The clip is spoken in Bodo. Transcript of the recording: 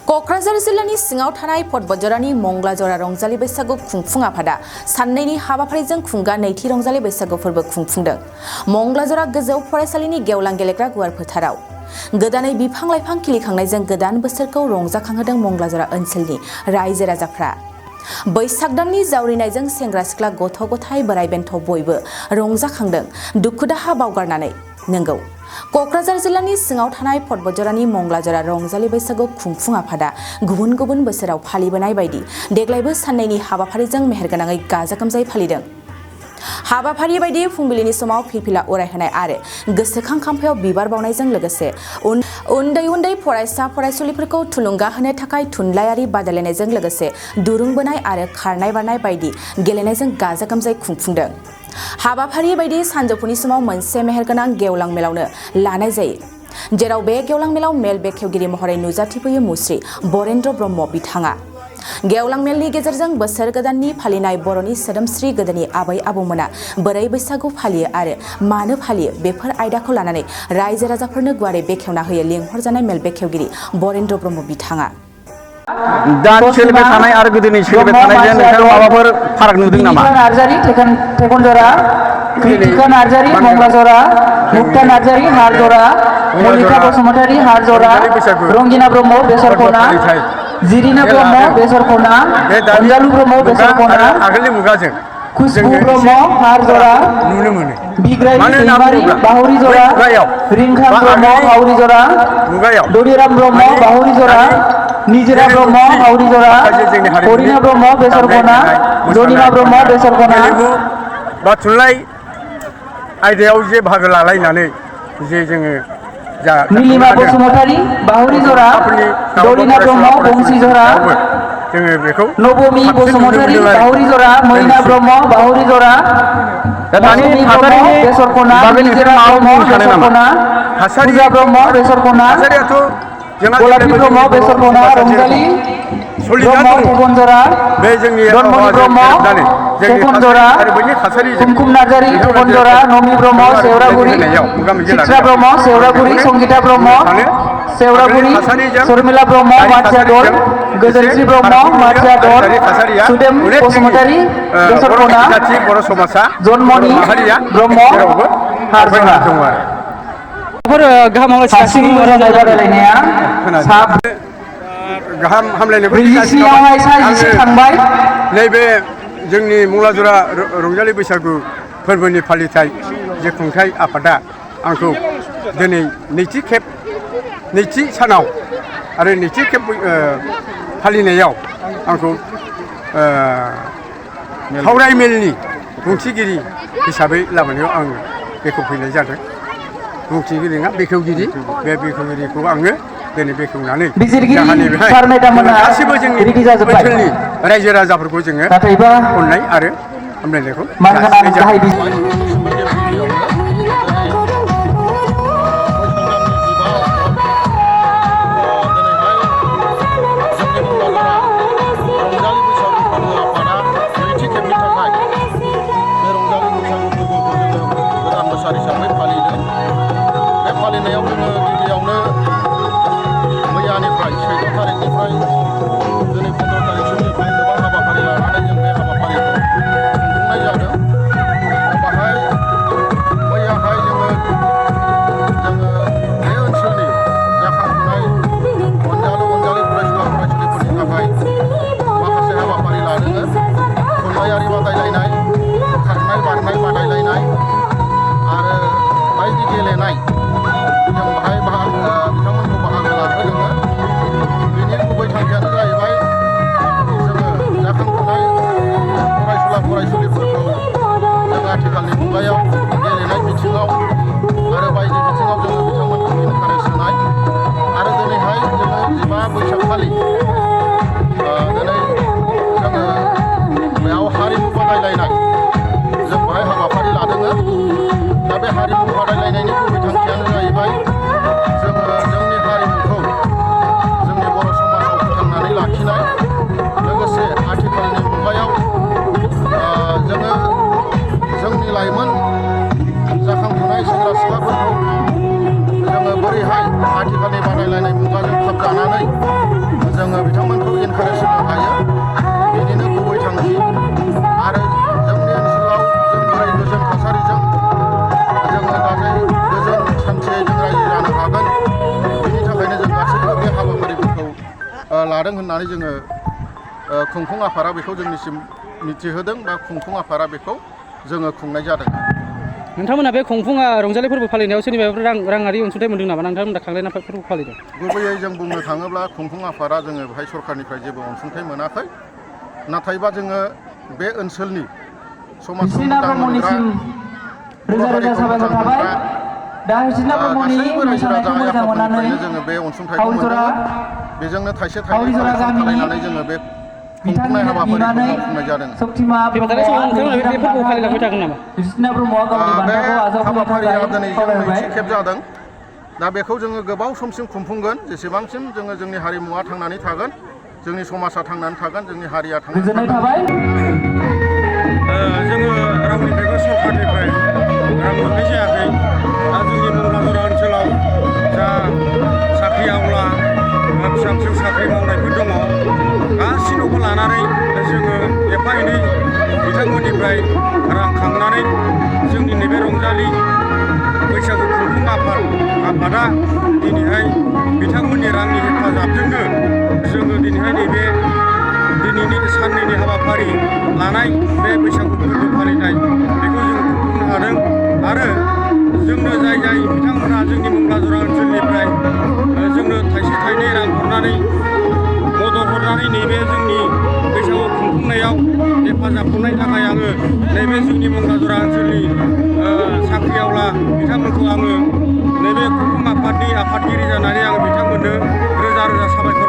क'क्राझार जिल्लानि सिङाव थानाय पटबजरानि मंगलाजरा रंजालि बैसागु खुंफुं आफादा साननैनि हाबाफारिजों खुंगा नैथि रंजालि बैसागु फोरबो खुंफुंदों। मंगलाजरा गोजौ फरायसालिनि गेवलां गेलेग्रा गुवार फोथाराव गोदानै बिफां लाइफां खिलिखांनायजों गोदान बोसोरखौ रंजाखांहोदों मंगलाजरा ओनसोलनि रायजो राजाफ्रा। बैसाग दाननि जावरिनायजों सेंग्रा सिख्ला गथ' गथाय बोराय बेन्थ बयबो रंजाखांदों दुखु दाहा बावगारनानै। नंगौ, क'क्राझार जिल्लानि सिङाव थानाय पटबजरानि मंगलाजरा रंजालि बैसागु खुंफुं आफादा गुबुन गुबुन बोसोराव फालिबोनाय बायदि देग्लायबो साननैनि हाबाफारिजों मेहेरगोनाङै गाजा गोमजायै फालिदों। हाबाफारि बायदि फुंबिलिनि समाव फिरफिला उरायहोनाय आरो गोसोखां खाम्फायाव बिबार बावनायजों लोगोसे उन्दै उन्दै फरायसा फरायसुलिफोरखौ थुलुंगा होनो थाखाय थुनलाइयारि बादायलायनायजों लोगोसे दुरुं बोनाय आरो खारनाय बारनाय बायदि गेलेनायजों गाजा गोमजायै खुंफुंदों। हाबाफारि बायदि सानजौफुनि समाव मोनसे मेहेरगोनां गेवलां मेलावनो लानाय जायो, जेराव बे गेवलां मेलाव मेल बेखेवगिरि महरै नुजाथिफैयो मुस्रि बरेन्द्र ब्रह्म बिथाङा। गेवलां मेलनि गेजेरजों बोसोर गोदाननि फालिनाय बर'नि सोदोमस्रि गोदोनि आबै आबौमोना बोरै बैसागु फालियो आरो मानो फालियो बेफोर आयदाखौ लानानै रायजो राजाफोरनो गुवारै बेखेवना होयो लिंहरजानाय मेल बेखेवगिरि बरेन्द्र ब्रह्म बिथाङा। दानि सोलिबाय थानाय आरो गोदोनि सोलिबाय थानायजों नोंथाङा माबाफोर फाराग नुदों नामा? नार्जारी थेखनजरा, कृतिका नार्जारी मंगलाजरा, मुक्ता नार्जारी हारजरा, मल्लिका बसुमतारी हारजरा, रंगिना ब्रह्म बेसरखना, जिरिना ब्रह्म बेसरखना, अनजालु ब्रह्म बेसरखना, आगोलनि मुगाजों खुशबु ब्रह्म हारजरा, नुनो मोनो। बिग्राय दैमारी बाहुरी जरा, रिंखां ब्रह्म बाहुरी जरा, दरिराम ब्रह्म बाहुरी जरा, निजरा ब्रह्म बाहुरी जरा, हरिना ब्रह्म बेसरखना, जनिमा ब्रह्म बेसरखना। बा थुनलाइ आयदायाव जे बाहागो लालायनानै जे जोङो नीलिमा बसुमतारी बाहुरी जरा, दरिना ब्रह्म बंसी जरा, जोङो बेखौ नबमी बसुमतारी बाहुरी जरा, मैना ब्रह्म बाहुरी जरा, दानि ब्रह्म बेसरखना, निजरा ब्रह्म बेसरखना, पूजा ब्रह्म बेसरखना, गलापी ब्रह्म बेसरखना, रंजाली ब्रह्म थेखनजरा, धनमणि ब्रह्म थेखनजरा, कुमकुम नार्जारी थेखनजरा, नमी ब्रह्म सेवरागुरि, चित्रा ब्रह्म सेवरागुरि, संगीता ब्रह्म सेवरागुरि, शर्मिला ब्रह्म माथियादल, गोजोनश्री ब्रह्म माथियादल, सुदेम बसुमतारी बेसरखना, जन्मनि ब्रह्म हारजरा। गाहाम हामलायनायखौ थांबाय। नैबे जोंनि मंगलाजरा रंजालि बैसागु फोरबोनि फालिथाय जे खुंथाय आफादा आंखौ दिनै नैथि सानाव आरो नैथि खेब फालिनायाव आंखौ सावराय मेलनि बुंथिगिरि हिसाबै लाबोनायाव आङो बेखेवफैनाय जादों। बुंथिगिरि नङा, बेखेवगिरि। बे बेखेवगिरिखौ आङो दिनै बेखेवनानै गासिबो जोंनि ओनसोलनि रायजो राजाफोरखौ जोङो अननाय आरो हामलायनायखौ फालिनायाव जोङो गिबियावनो मैयानिफ्राय 16 तारिखनिफ्राय दिनै 15 तारिखसिम गोबां हाबाफारि लानानै जों बे हाबाफारिखौ खुंफुंनाय जादों। बाहाय मैयाहाय जोङो बे ओनसोलनि जाखांफुनाय अनजालि फरायसुला फरायसुलिफोरनि थाखाय माखासे हाबाफारि लादों। थुनलाइयारि बादायलायनाय, खारनाय बारनाय बादायलायनाय आरो बायदि गेलेनाय जों बाहाय बिथांमोनखौ बाहागो लाहोदों। बेनि गुबै थांखियानो जाहैबाय जोङो जाखांफुनाय फरायसुला फरायसुलिफोरखौ जों आथिखालनि मुगायाव गेलेनाय बिथिङाव आरो बायदि बिथिङाव जोङो बिथांमोनखौ इनकारेज होनाय आरो दिनैहाय जोङो 15 बैसागखालि दिनै जोङो बेयाव हारिमु बादायलायनाय जों बाहाय हाबाफारि लादों। दा बे हारिमु बादायलायनायनि गुबै थांखियानो जाहैबाय जोङो जोंनि हारिमुखौ जोंनि बर' समाजाव फोथांनानै लाखिनाय, लोगोसे आथिखालनि मुगायाव जोङो जोंनि लाइमोन जाखांफुनाय सेंग्रा सिख्लाफोरखौ जोङो बोरैहाय आथिखालनि बादायलायनाय मुगाजों खाबजानानै जों लादों होननानै जोङो खुंफुं आफादा बेखौ जोंनिसिम मिथिहोदों बा खुंफुं आफादा बेखौ जोङो खुंनाय जादों। नोंथांमोना बे खुंफुङा रंजालि फोरबो फालिनायाव सोरनिबा राङारि अनसुंथाइ मोनदों नामा नोंथांमोना खांलायना फोरबो फालिदों? गुबैयै जों बुंनो थाङोब्ला खुंफुं आफादा जोङो बेहाय सरखारनिफ्राय जेबो अनसुंथाइ मोनाखै। नाथायबा जोङो बे ओनसोलनि समाजखौ मोजां मोनग्रा बर' हारिखौ मोजां मोनग्रा गासैबो रायजो राजा आइ आफाफोरनिफ्रायनो जोङो बे अनसुंथाइखौ मोनदोंमोन। बेजोंनो थाइसे थाइनै कालेक्सन खालामनानै जोङो बे खुंफुंनाय हाबाफारिखौ मावफुंनाय जादों। बे फोरबोखौ फालिलांबाय थागोन नामा? बे हाबाफारिया दिनै जों नैथि खेब जादों। दा बेखौ जोङो गोबाव समसिम खुंफुंगोन जेसेबांसिम जोङो जोंनि हारिमुवा थांनानै थागोन, जोंनि समाजा थांनानै थागोन, जोंनि हारिया थांनानै थागोन। जोङो रावनिफ्रायबो सरखारनिफ्राय रां मोननाय जायाखै। दा जोंनि मंगलाजरा ओनसोलाव जा साख्रि आवला फिसा फिसौ साख्रि मावनायफोर दङ गासिनोबो लानानै जोङो एफा एनै बिथांमोननिफ्राय रां खांनानै जोंनि नैबे रंजालि बैसागु खुंफुं आफादा दिनैहाय बिथांमोननि रांनि हेफाजाबजोंनो जोङो दिनैहाय नैबे दिनैनि साननैनि हाबाफारि लानाय बे बैसागु फोरबो फालिनाय बेखौ जों खुंफुंनो हादों। आरो जोंनो जाय बिथांमोना जोंनि मंगलाजरा ओनसोलनिफ्राय जोंनो थाइसे थाइनै रां हरनानै मदद हरनानै नैबे जोंनि बैसागु खुंफुंनायाव हेफाजाब हरनायनि थाखाय आङो नैबे जोंनि मंगलाजरा ओनसोलनि साख्रि आवला बिथांमोनखौ आङो नैबे खुंफुं आफादनि आफादगिरि जानानै आङो बिथांमोननो रोजा रोजा साबायखर